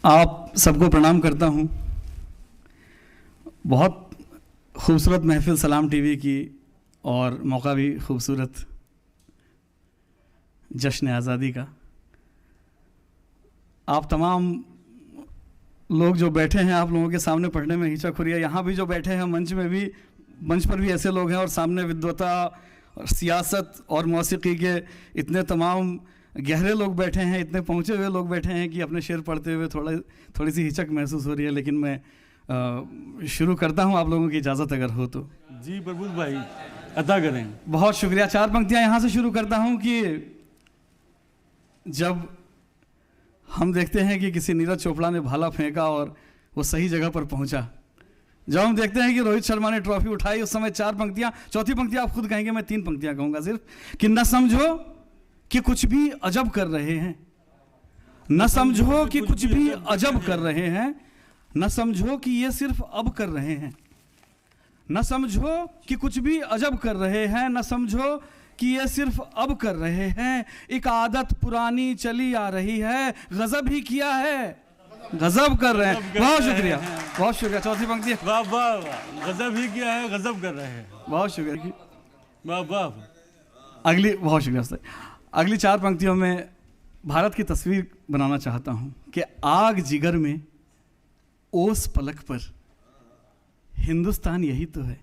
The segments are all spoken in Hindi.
आप सबको प्रणाम करता हूँ। बहुत खूबसूरत महफिल सलाम टीवी की और मौका भी खूबसूरत जश्न आज़ादी का। आप तमाम लोग जो बैठे हैं, आप लोगों के सामने पढ़ने में हिचक हो रही है। यहाँ भी जो बैठे हैं मंच पर भी ऐसे लोग हैं और सामने विद्वता और सियासत और मौसीकी के इतने तमाम गहरे लोग बैठे हैं, इतने पहुँचे हुए लोग बैठे हैं कि अपने शेर पढ़ते हुए थोड़ी सी हिचक महसूस हो रही है। लेकिन मैं शुरू करता हूँ, आप लोगों की इजाज़त अगर हो तो। जी प्रबुद्ध भाई, अदा करें। बहुत शुक्रिया। 4 पंक्तियाँ यहाँ से शुरू करता हूँ कि जब हम देखते हैं कि किसी नीरज चोपड़ा ने भाला फेंका और वो सही जगह पर पहुँचा, जब हम देखते हैं कि रोहित शर्मा ने ट्रॉफी उठाई, उस समय 4 पंक्तियाँ, चौथी पंक्ति आप खुद कहेंगे, मैं 3 पंक्तियाँ कहूँगा सिर्फ, कि न समझो कि कुछ भी अजब कर रहे हैं, न समझो कि कुछ भी अजब कर रहे हैं, न समझो कि ये सिर्फ अब कर रहे हैं, न समझो कि कुछ भी अजब कर रहे हैं, न समझो कि ये सिर्फ अब कर रहे हैं। एक आदत पुरानी चली आ रही है, गजब ही किया है, गजब कर रहे हैं। बहुत शुक्रिया, बहुत शुक्रिया। चौथी पंक्ति, वाह वाह, गजब ही किया है, गजब कर रहे हैं। बहुत शुक्रिया, वाह वाह। अगली, बहुत शुक्रिया। अगली 4 पंक्तियों में भारत की तस्वीर बनाना चाहता हूं कि आग जिगर में ओस पलक पर हिंदुस्तान यही तो है।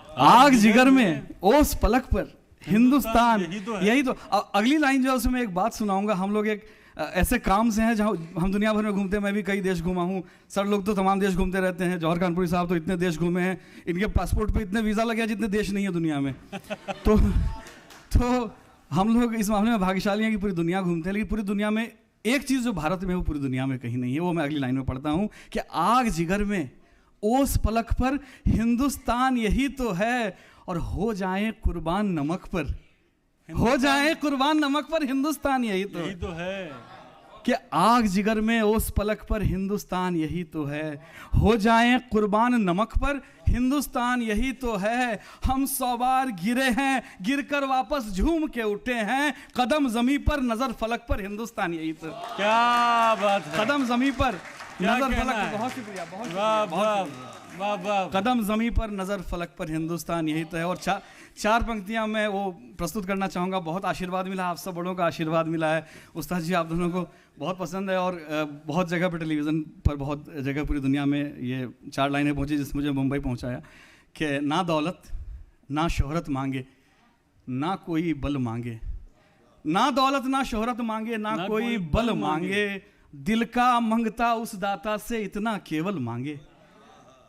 आग जिगर में ओस पलक पर हिंदुस्तान यही तो। अगली लाइन जो है उसमें एक बात सुनाऊंगा। हम लोग एक ऐसे काम से हैं जहाँ हम दुनिया भर में घूमते हैं। मैं भी कई देश घूमा हूँ, सर लोग तो तमाम देश घूमते रहते हैं। जौहर कानपुरी साहब तो इतने देश घूमे हैं, इनके पासपोर्ट पे इतने वीज़ा लगे हैं जितने देश नहीं है दुनिया में। तो हम लोग इस मामले में भाग्यशाली हैं कि पूरी दुनिया घूमते हैं। लेकिन पूरी दुनिया में एक चीज़ जो भारत में है वो पूरी दुनिया में कहीं नहीं है। वो मैं अगली लाइन में पढ़ता हूँ कि आग जिगर में ओस पलक पर हिंदुस्तान यही तो है, और हो जाएं कुर्बान नमक पर, हो जाएं कुर्बान नमक पर हिंदुस्तान यही तो है। कि आग जिगर में ओस पलक पर हिंदुस्तान यही तो है, हो जाएं कुर्बान नमक पर हिंदुस्तान यही तो है। हम 100 बार गिरे हैं, गिरकर वापस झूम के उठे हैं, कदम जमी पर नजर फलक पर हिंदुस्तान यही तो। क्या बात है, कदम जमी पर नजर फलक। बहुत शुक्रिया, बहुत वाह वाह। कदम जमी पर नजर फलक पर हिंदुस्तान यही तो है। और 4 पंक्तियां मैं वो प्रस्तुत करना चाहूँगा। बहुत आशीर्वाद मिला, आप सब बड़ों का आशीर्वाद मिला है। उस्ताद जी, आप दोनों को बहुत पसंद है और बहुत जगह पर टेलीविज़न पर, बहुत जगह पूरी दुनिया में ये 4 लाइनें पहुँची जिससे मुझे मुंबई पहुँचाया कि ना दौलत ना शोहरत मांगे, ना कोई बल मांगे, ना दौलत ना शोहरत मांगे, ना कोई बल मांगे, दिल का मंगता उस दाता से इतना केवल मांगे।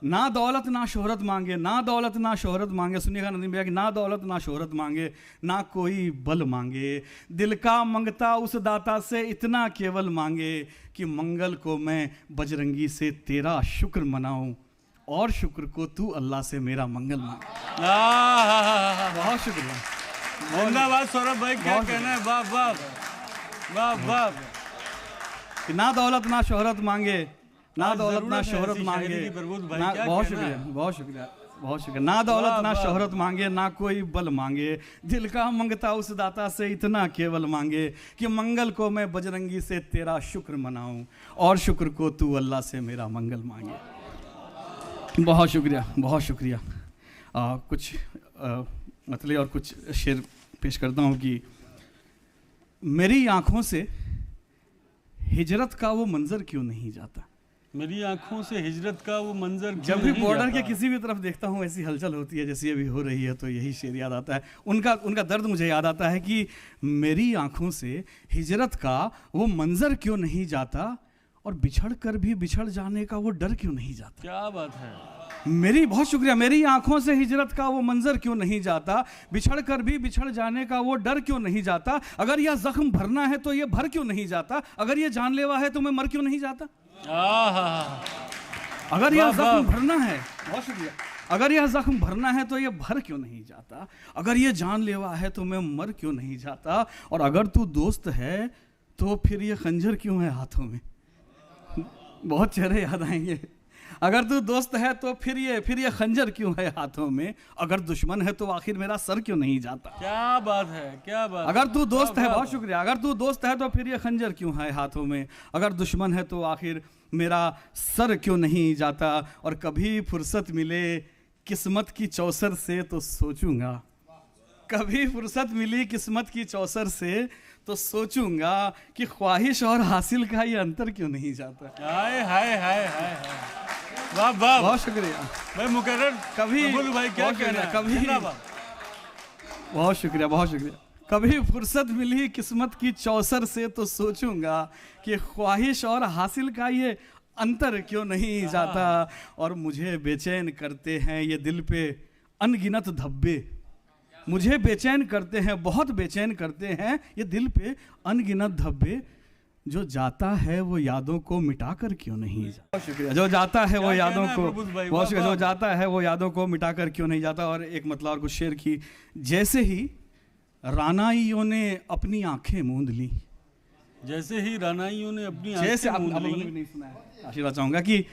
ना दौलत ना शोहरत मांगे, ना दौलत ना शोहरत मांगे, सुनिएगा नदीम भैया कि ना दौलत ना शोहरत मांगे, ना कोई बल मांगे, दिल का मंगता उस दाता से इतना केवल मांगे कि मंगल को मैं बजरंगी से तेरा शुक्र मनाऊं, और शुक्र को तू अल्लाह से मेरा मंगल मांगे। बहुत शुक्रिया, धन्यवाद सौरभ भाई। क्या कहना है, वाह वाह वाह वाह। ना दौलत ना शोहरत मांगे, ना दौलत ना शोहरत मांगे, बहुत शुक्रिया, बहुत शुक्रिया, बहुत शुक्रिया। ना दौलत ना शोहरत मांगे, ना कोई बल मांगे, दिल का मंगता उस दाता से इतना केवल मांगे कि मंगल को मैं बजरंगी से तेरा शुक्र मनाऊं, और शुक्र को तू अल्लाह से मेरा मंगल मांगे। बहुत शुक्रिया, बहुत शुक्रिया। कुछ मतलब और कुछ शेर पेश करता हूँ कि मेरी आँखों से हिजरत का वो मंजर क्यों नहीं जाता। मेरी आंखों से हिजरत का वो मंजर जब भी बॉर्डर के किसी भी तरफ देखता हूँ ऐसी हलचल होती है जैसी अभी हो रही है, तो यही शेर याद आता है। उनका दर्द मुझे याद आता है कि मेरी आंखों से हिजरत का वो मंजर क्यों नहीं जाता, और बिछड़ कर भी बिछड़ जाने का वो डर क्यों नहीं जाता। क्या बात है। मेरी, बहुत शुक्रिया। मेरी आंखों से हिजरत का वो मंजर क्यों नहीं जाता, बिछड़ कर भी बिछड़ जाने का वो डर क्यों नहीं जाता। अगर यह जख्म भरना है तो ये भर क्यों नहीं जाता, अगर ये जानलेवा है तो मैं मर क्यों नहीं जाता। अगर यह जख्म भरना है, बहुत शुक्रिया, अगर यह जख्म भरना है तो ये भर क्यों नहीं जाता, अगर ये जानलेवा है तो मैं मर क्यों नहीं जाता, और अगर तू दोस्त है तो फिर ये खंजर क्यों है हाथों में। बहुत चेहरे याद आएंगे। अगर तू दोस्त है तो फिर ये खंजर क्यों है हाथों में, अगर दुश्मन है तो आखिर मेरा सर क्यों नहीं जाता। क्या बात है, क्या बात। अगर तू दोस्त क्या है, बात बहुत शुक्रिया, अगर तू दोस्त है तो फिर ये खंजर क्यों है हाथों में, अगर दुश्मन है तो आखिर मेरा सर क्यों नहीं जाता। और कभी फुर्सत मिले किस्मत की चौसर से तो सोचूंगा, कभी फुर्सत मिली किस्मत की चौसर से तो सोचूंगा कि ख्वाहिश और हासिल का ये अंतर क्यों नहीं जाता। हाय हाय हाय हाय, वाह वाह, बहुत शुक्रिया भाई मुकर्रर। कभी बोल भाई, क्या कहना है? कभी जिंदाबाद। बहुत शुक्रिया, बहुत शुक्रिया। कभी फुर्सत मिली किस्मत की चौसर से तो सोचूंगा कि ख्वाहिश और हासिल का ये अंतर क्यों नहीं जाता। और मुझे बेचैन करते हैं ये दिल पे अनगिनत धब्बे, मुझे बेचैन करते हैं, बहुत बेचैन करते हैं ये दिल पे अनगिनत धब्बे, जो जाता है वो यादों को मिटाकर क्यों नहीं जाता। बहुत शुक्रिया। जो जाता है वो यादों को, बहुत शुक्रिया, जो जाता है वो यादों को मिटाकर क्यों नहीं जाता। और एक मतलब और कुछ शेर की, जैसे ही रानाइयों ने अपनी आंखें मूंद ली, जैसे ही रानाइयों ने अपनी जैसे आंखें मूंद ली। नहीं सुना है, आशीर्वाद चाहूंगा कि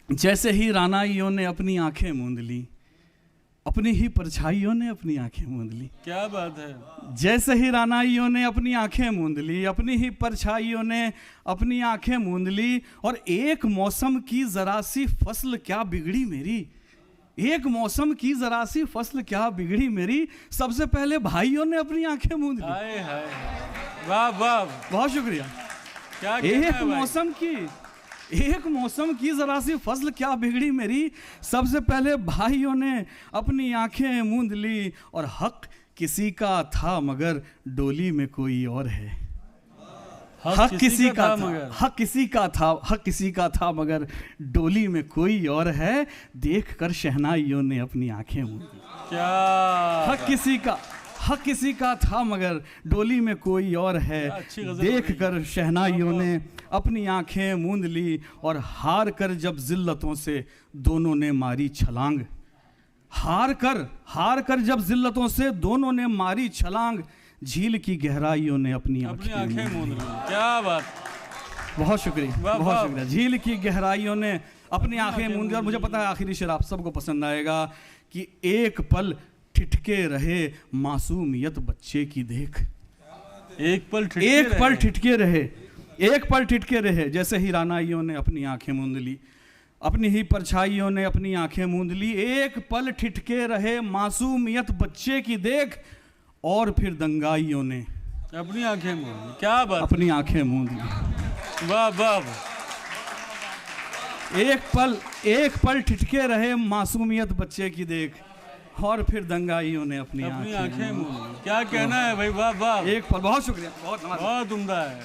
जैसे ही रानाइयों ने अपनी आंखें मूंद ली, अपनी ही परछाइयों ने अपनी आंखें मूंद ली। क्या बात है। जैसे ही रानाइयों ने अपनी आंखें मूंद ली, अपनी ही परछाइयों ने अपनी आंखें मूंद ली। और एक मौसम की जरा सी फसल क्या बिगड़ी मेरी, एक मौसम की जरा सी फसल क्या बिगड़ी मेरी, सबसे पहले भाइयों ने अपनी आंखें मूंद ली। हाय हाय, वाह वाह, बहुत शुक्रिया। क्या कहना है भाई? एक मौसम की जरा सी फसल क्या बिगड़ी मेरी, सबसे पहले भाइयों ने अपनी आंखें मूंद ली। और हक किसी का था मगर डोली में कोई और है, हक किसी का था, हक किसी का था, हक किसी का था मगर डोली में कोई और है, देख कर शहनाइयों ने अपनी आंखें मूंद ली। क्या हक किसी का था मगर डोली में कोई और है, देख कर शहनाइयों ने अपनी आंखें मूंद ली। और हार कर जब जिल्लतों से दोनों ने मारी छलांग, हार कर जब जिल्लतों से दोनों ने मारी छलांग, झील की गहराइयों ने अपनी आंखें मूंद ली। क्या बात, बहुत शुक्रिया, बहुत शुक्रिया। झील की गहराइयों ने अपनी आंखें मूंद ली। और मुझे पता है आखिरी शेर आप सबको पसंद आएगा कि एक पल ठिठके रहे मासूमियत बच्चे की देख, एक पल ठिठके रहे जैसे ही रानाइयों ने अपनी आंखें मूंद ली, अपनी ही परछाइयों ने अपनी आंखें मूंद ली। एक पल ठिठके रहे मासूमियत बच्चे की देख, और फिर दंगाइयों ने अपनी आंखें मूंद ली। क्या बात, अपनी आंखें मूंद ली। वाह वाह, एक पल ठिठके रहे मासूमियत बच्चे की देख, और फिर दंगाइयों ने अपनी आंखें मूंद ली। क्या कहना है भाई, वाह वाह, एक पल, बहुत शुक्रिया, बहुत उम्दा है।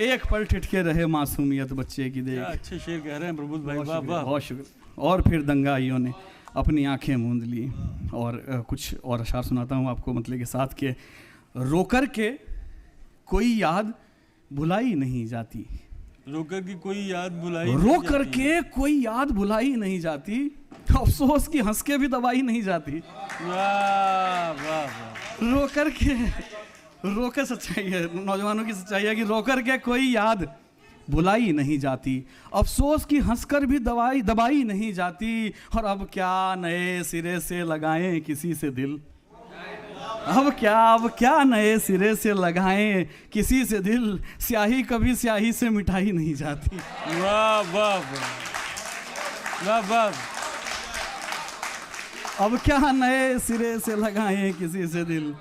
एक पल ठिठके रहे मासूमियत बच्चे की देख, अच्छे शेर कह रहे हैं प्रबुद्ध भाई, वाह वाह, बहुत शुक्रिया। और फिर दंगाइयों ने अपनी आंखें मूंद ली। और कुछ और अशार सुनाता हूँ आपको मतलब के साथ के, रोकर के कोई याद भुलाई नहीं जाती, रोकर की कोई याद भुलाई नहीं जाती, अफसोस की हंस के भी दवाई नहीं जाती। वाह वाह, रोकर सच्चाई है, नौजवानों की सच्चाई है कि रोकर के कोई याद भुलाई नहीं जाती, अफसोस की हंसकर भी दबाई नहीं जाती। और अब क्या नए सिरे से लगाएं किसी से दिल, अब क्या नए सिरे से लगाएं किसी से दिल, स्याही कभी स्याही से मिटाई नहीं जाती। वाह वाह वाह वाह, अब क्या नए सिरे से लगाएं किसी से दिल,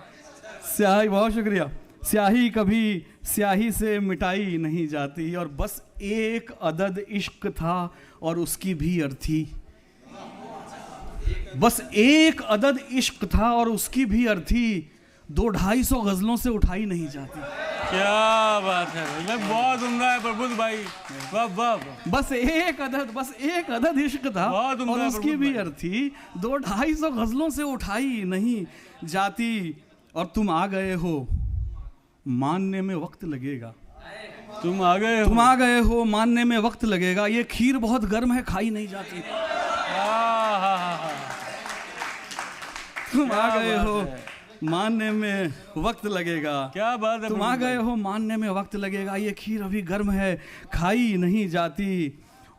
स्याही, बहुत शुक्रिया, स्याही कभी स्याही से मिटाई नहीं जाती। और बस एक अदद इश्क था और उसकी भी अर्थी, बस एक अदद इश्क था और उसकी भी अर्थी, 200-250 गजलों से उठाई नहीं जाती। क्या बात है भाई, बहुत उम्दा है प्रबुद्ध भाई, वाह वाह, बस एक अदद इश्क था और उसकी भी अर्थी, 200-250 गजलों से उठाई नहीं जाती। और तुम आ गए हो मानने में वक्त लगेगा, तुम आ गए हो मानने में वक्त लगेगा, ये खीर बहुत गर्म है खाई नहीं जाती। तुम आ गए हो मानने में वक्त लगेगा, क्या बात है, तुम आ गए हो मानने में वक्त लगेगा, ये खीर अभी गर्म है खाई नहीं जाती।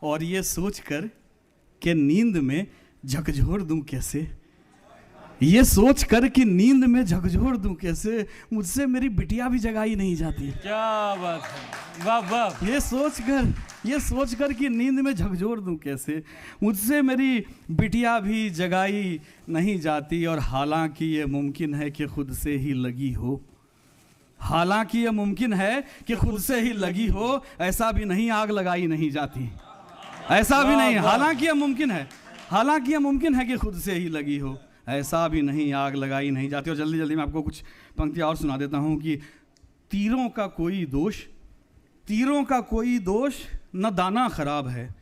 और ये सोचकर कि नींद में झकझोर दूं कैसे, ये सोच कर कि नींद में झकझोर दूं कैसे, मुझसे मेरी बिटिया भी जगाई नहीं जाती। क्या बात है, वाह वाह। ये सोच कर कि नींद में झकझोर दूं कैसे, मुझसे मेरी बिटिया भी जगाई नहीं जाती। और हालांकि ये मुमकिन है कि खुद से ही लगी हो, हालांकि ये मुमकिन है कि खुद से ही लगी हो, ऐसा भी नहीं आग लगाई नहीं जाती, ऐसा भी नहीं। हालांकि ये मुमकिन है, हालांकि ये मुमकिन है कि खुद से ही लगी हो, ऐसा भी नहीं आग लगाई नहीं जाती। और जल्दी जल्दी मैं आपको कुछ पंक्तियाँ और सुना देता हूँ कि तीरों का कोई दोष, तीरों का कोई दोष न दाना खराब है।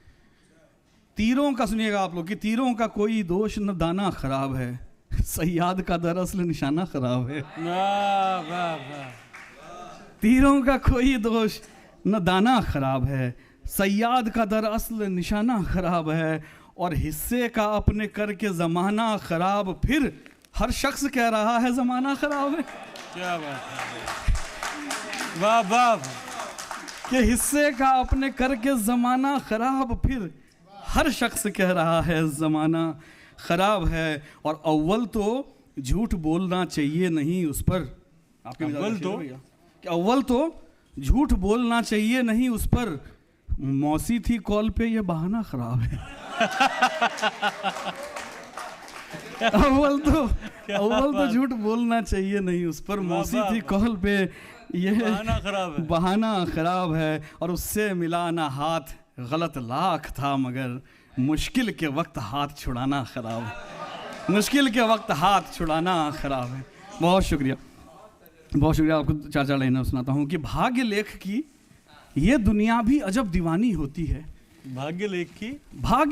तीरों का सुनिएगा आप लोग कि तीरों का कोई दोष न दाना खराब है, सयाद का दरअसल निशाना खराब है। वाह वाह वाह। तीरों का कोई दोष न दाना खराब है, सयाद का दरअसल निशाना खराब है। और हिस्से का अपने करके ज़माना खराब, फिर हर शख्स कह रहा है ज़माना खराब है। क्या बात है, वाह वाह। कि हिस्से का अपने करके ज़माना खराब, फिर हर शख्स कह रहा है ज़माना खराब है। और अव्वल तो झूठ बोलना चाहिए नहीं उस पर, आपके अव्वल तो कि अव्वल तो झूठ बोलना चाहिए नहीं उस पर, मौसी थी कॉल पे ये बहाना खराब है। अव्वल तो झूठ बोलना चाहिए नहीं उस पर, मौसी थी कॉल पे ये बहाना खराब है। और उससे मिला ना हाथ गलत लाख था, मगर मुश्किल के वक्त हाथ छुड़ाना खराब है, मुश्किल के वक्त हाथ छुड़ाना खराब है। बहुत शुक्रिया, बहुत शुक्रिया। आपको चार चार लाइनें सुनाता हूँ कि भाग्य लेख की ये दुनिया भी अजब दीवानी होती है। भाग्य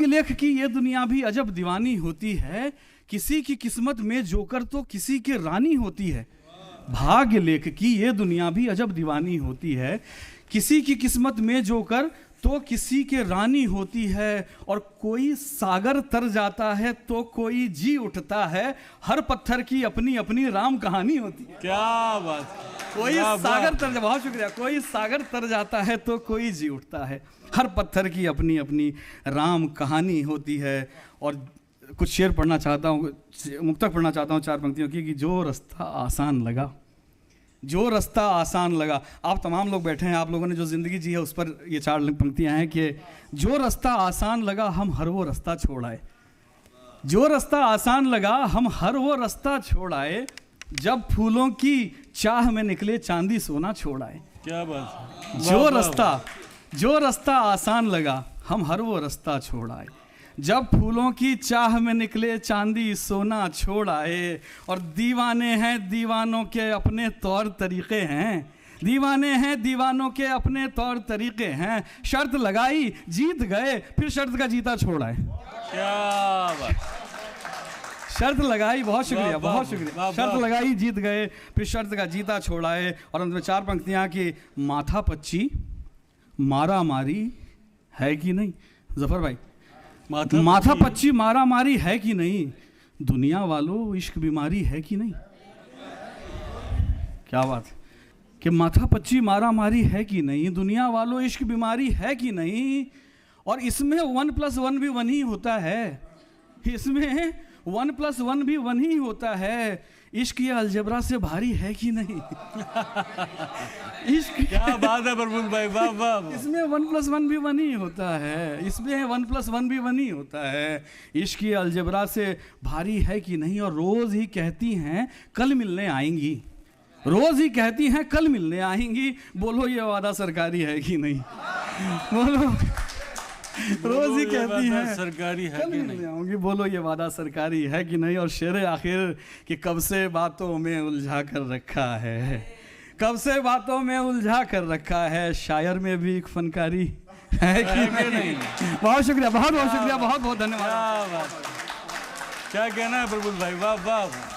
लेख की ये दुनिया भी अजब दीवानी होती है, किसी की किस्मत में जोकर तो किसी के रानी होती है। भाग्य लेख की ये दुनिया भी अजब दीवानी होती है, किसी की किस्मत में जोकर तो किसी के रानी होती है। और कोई सागर तर जाता है तो कोई जी उठता है, हर पत्थर की अपनी अपनी राम कहानी होती है। क्या बात, कोई सागर तर, बहुत शुक्रिया। कोई सागर तर जाता है तो कोई जी उठता है, हर पत्थर की अपनी अपनी राम कहानी होती है। और कुछ शेर पढ़ना चाहता हूँ, मुक्तक पढ़ना चाहता हूँ चार पंक्तियों की कि जो रास्ता आसान लगा, जो रास्ता आसान लगा। आप तमाम लोग बैठे हैं, आप लोगों ने जो ज़िंदगी जी है उस पर ये चार पंक्तियाँ हैं कि जो रास्ता आसान लगा हम हर वो रास्ता छोड़ आए, जो रास्ता आसान लगा हम हर वो रास्ता छोड़ आए, जब फूलों की चाह में निकले चांदी सोना छोड़ आए। क्या बात है। जो रास्ता आसान लगा हम हर वो रास्ता छोड़ आए, जब फूलों की चाह में निकले चांदी सोना छोड़ आए। और दीवाने हैं दीवानों के अपने तौर तरीके हैं, दीवाने हैं दीवानों के अपने तौर तरीके हैं, शर्त लगाई जीत गए फिर शर्त का जीता छोड़ आए। क्या बात, शर्त लगाई, बहुत शुक्रिया, बहुत शुक्रिया। शर्त लगाई जीत गए फिर शर्त का जीता छोड़ आए। और अंत में चार पंक्तियाँ कि माथा पच्ची मारा मारी है कि नहीं, जफर भाई, माथा पच्ची मारा मारी है कि नहीं, दुनिया वालों इश्क बीमारी है कि नहीं। क्या बात है कि माथा पच्ची मारा मारी है कि नहीं, दुनिया वालों इश्क बीमारी है कि नहीं। और इसमें 1+1 भी 1 ही होता है, इसमें 1+1 भी 1 ही होता है। इश्क ये अलजबरा से भारी है कि नहीं। इश्क, क्या बात है प्रभु भाई, वाह वाह। इसमें 1+1 भी 1 ही होता है, इसमें 1+1 भी 1 ही होता है। इश्क ये अलजबरा से भारी है कि नहीं। और रोज़ ही कहती हैं कल मिलने आएंगी, रोज़ ही कहती हैं कल मिलने आएंगी, बोलो ये वादा सरकारी है कि नहीं, बोलो। रोज ही कहती हैं सरकारी है कि नहीं, आऊंगी, बोलो ये वादा सरकारी है कि नहीं। और शेर आखिर कि कब से बातों में उलझा कर रखा है, कब से बातों में उलझा कर रखा है, शायर में भी एक फनकारी है कि नहीं। बहुत शुक्रिया, बहुत बहुत शुक्रिया, बहुत बहुत धन्यवाद। क्या कहना है प्रभु भाई, वाह वाह।